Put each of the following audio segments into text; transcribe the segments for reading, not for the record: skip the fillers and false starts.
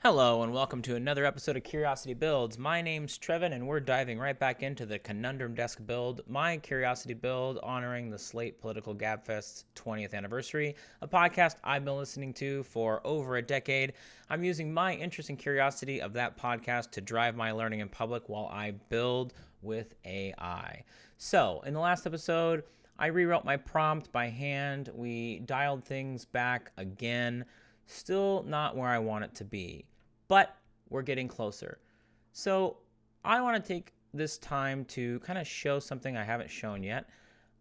Hello and welcome to another episode of Curiosity Builds. My name's Trevin and we're diving right back into the Conundrum Desk build, my Curiosity build honoring the Slate Political Gabfest's 20th anniversary, a podcast I've been listening to for over a decade. I'm using my interest and curiosity of that podcast to drive my learning in public while I build with AI. So, in the last episode, I rewrote my prompt by hand. We dialed things back again. Still not where I want it to be, but we're getting closer. So I want to take this time to kind of show something I haven't shown yet.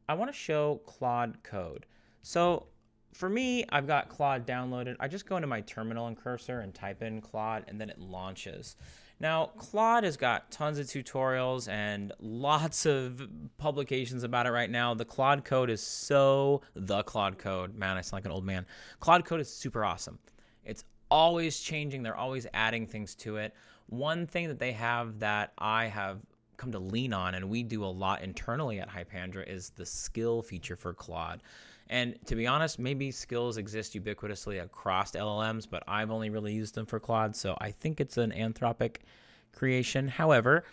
I want to show Claude Code. So for me, I've got Claude downloaded. I just go into my terminal and cursor and type in Claude, and then it launches. Now, Claude has got tons of tutorials and lots of publications about it right now. The Claude Code is the Claude Code. Man, I sound like an old man. Claude Code is super awesome. It's always changing. They're always adding things to it. One thing that they have that I have come to lean on, and we do a lot internally at Hypandra, is the skill feature for Claude. And to be honest, maybe skills exist ubiquitously across LLMs, but I've only really used them for Claude, so I think it's an Anthropic creation. However,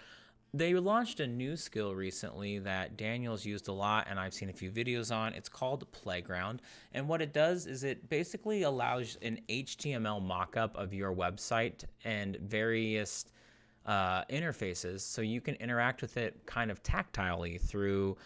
they launched a new skill recently that Daniel's used a lot, and I've seen a few videos on. It's called Playground, and what it does is it basically allows an HTML mockup of your website and various interfaces, so you can interact with it kind of tactilely through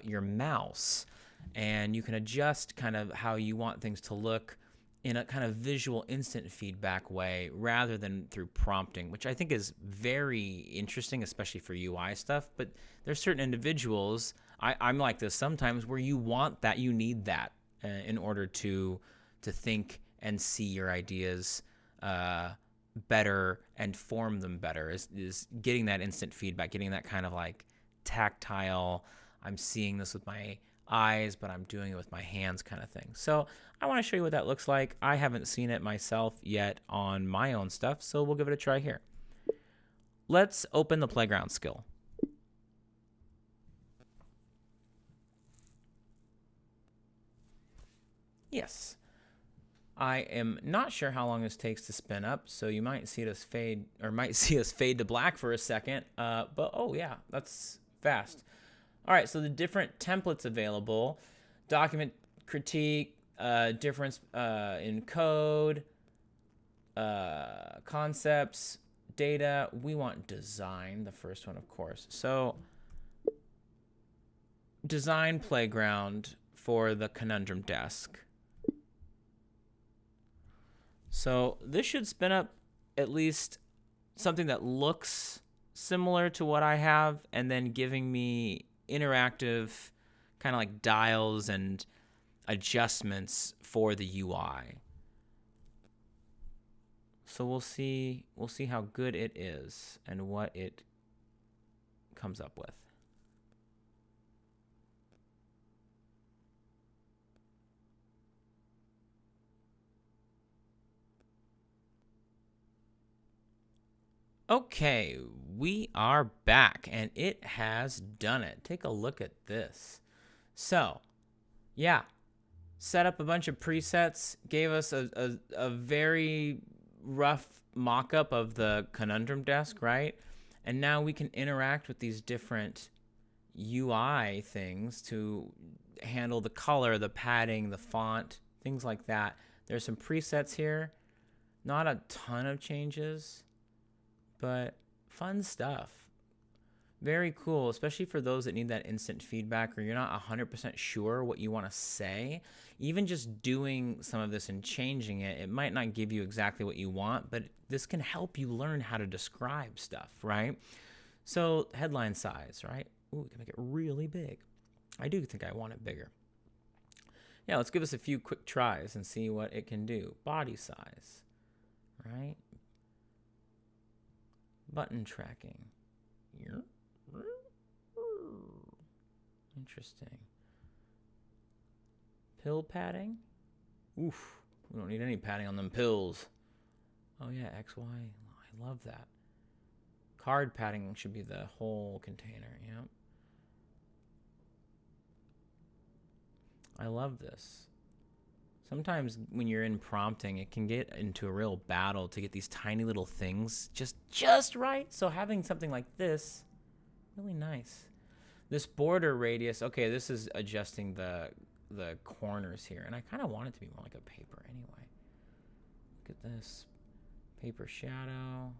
your mouse, and you can adjust kind of how you want things to look in a kind of visual instant feedback way rather than through prompting, which I think is very interesting, especially for UI stuff. But there's certain individuals, I'm like this sometimes, where you want that, you need that in order to think and see your ideas better and form them better, is getting that instant feedback, getting that kind of like tactile, I'm seeing this with my eyes, but I'm doing it with my hands kind of thing. So I want to show you what that looks like. I haven't seen it myself yet on my own stuff, so we'll give it a try here. Let's open the Playground skill. Yes. I am not sure how long this takes to spin up, so you might see us fade, or might see us fade to black for a second. But oh yeah, that's fast. All right, so the different templates available: document critique, difference in code, concepts, data. We want design, the first one, of course. So design Playground for the Conundrum Desk. So this should spin up at least something that looks similar to what I have, and then giving me interactive kind of like dials and adjustments for the UI. So we'll see how good it is and what it comes up with. Okay, we are back and it has done it. Take a look at this. So, yeah, set up a bunch of presets, gave us a very rough mock-up of the Conundrum Desk, right? And now we can interact with these different UI things to handle the color, the padding, the font, things like that. There's some presets here. Not a ton of changes, but fun stuff. Very cool, especially for those that need that instant feedback or you're not 100% sure what you want to say. Even just doing some of this and changing it, it might not give you exactly what you want, but this can help you learn how to describe stuff, right? So headline size, right? Ooh, we can make it really big. I do think I want it bigger. Yeah, let's give us a few quick tries and see what it can do. Body size, right? Button tracking. Interesting. Pill padding? Oof. We don't need any padding on them pills. Oh yeah, XY. I love that. Card padding should be the whole container. Yep. I love this. Sometimes when you're in prompting, it can get into a real battle to get these tiny little things just right. So having something like this, really nice. This border radius, okay, this is adjusting the corners here, and I kind of want it to be more like a paper anyway. Look at this. Paper shadow.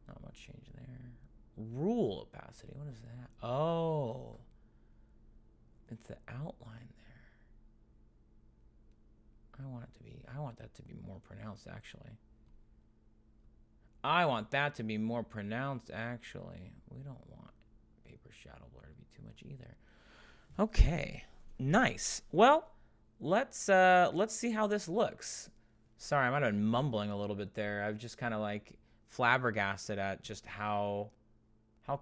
Not much change there. Rule opacity, what is that? Oh, it's the outline there. I want that to be more pronounced, actually. I want that to be more pronounced, actually. We don't want paper shadow blur to be too much either. Okay, nice. Well, let's see how this looks. Sorry, I might have been mumbling a little bit there. I've just kind of like flabbergasted at just how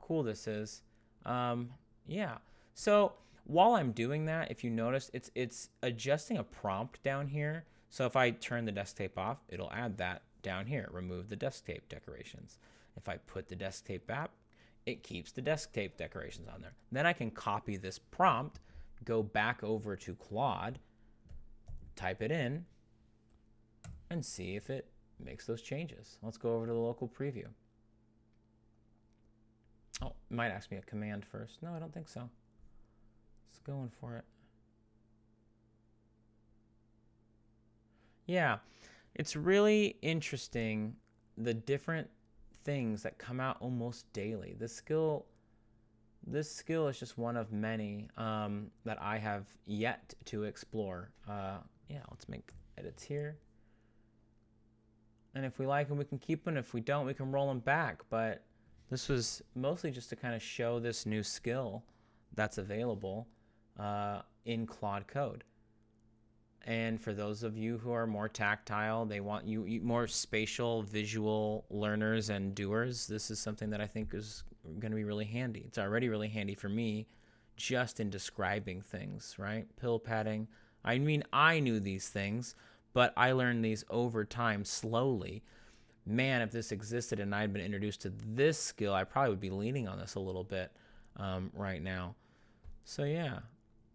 cool this is. Yeah. So while I'm doing that, if you notice, it's adjusting a prompt down here. So if I turn the desk tape off, it'll add that down here. Remove the desk tape decorations. If I put the desk tape back, it keeps the desk tape decorations on there. Then I can copy this prompt, go back over to Claude, type it in, and see if it makes those changes. Let's go over to the local preview. Oh, it might ask me a command first. No, I don't think so. It's going for it. Yeah, it's really interesting, the different things that come out almost daily. This skill is just one of many that I have yet to explore. Yeah, let's make edits here. And if we like them, we can keep them. If we don't, we can roll them back. But this was mostly just to kind of show this new skill that's available in Claude Code. And for those of you who are more tactile, they want you more spatial, visual learners and doers, this is something that I think is going to be really handy. It's already really handy for me just in describing things, right? Pill padding. I mean, I knew these things, but I learned these over time slowly. Man, if this existed and I had been introduced to this skill, I probably would be leaning on this a little bit right now. So yeah,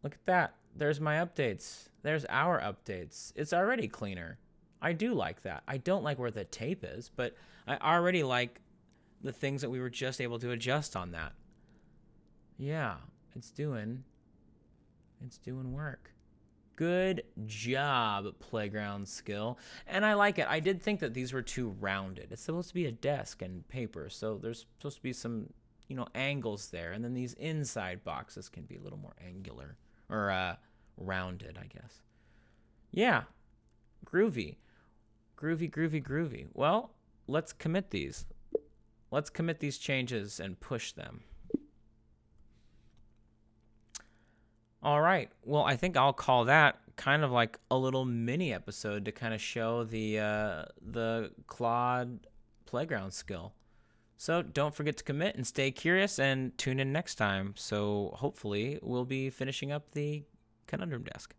look at that. There's my updates. There's our updates. It's already cleaner. I do like that. I don't like where the tape is, but I already like the things that we were just able to adjust on that. Yeah, it's doing work. Good job, Playground Skill. And I like it. I did think that these were too rounded. It's supposed to be a desk and paper, so there's supposed to be some, angles there. And then these inside boxes can be a little more angular or rounded, I guess. Yeah, groovy. Groovy. Well, let's commit these. Let's commit these changes and push them. All right. Well, I think I'll call that kind of like a little mini episode to kind of show the Claude Playground skill. So don't forget to commit and stay curious and tune in next time. So hopefully we'll be finishing up the Conundrum Desk.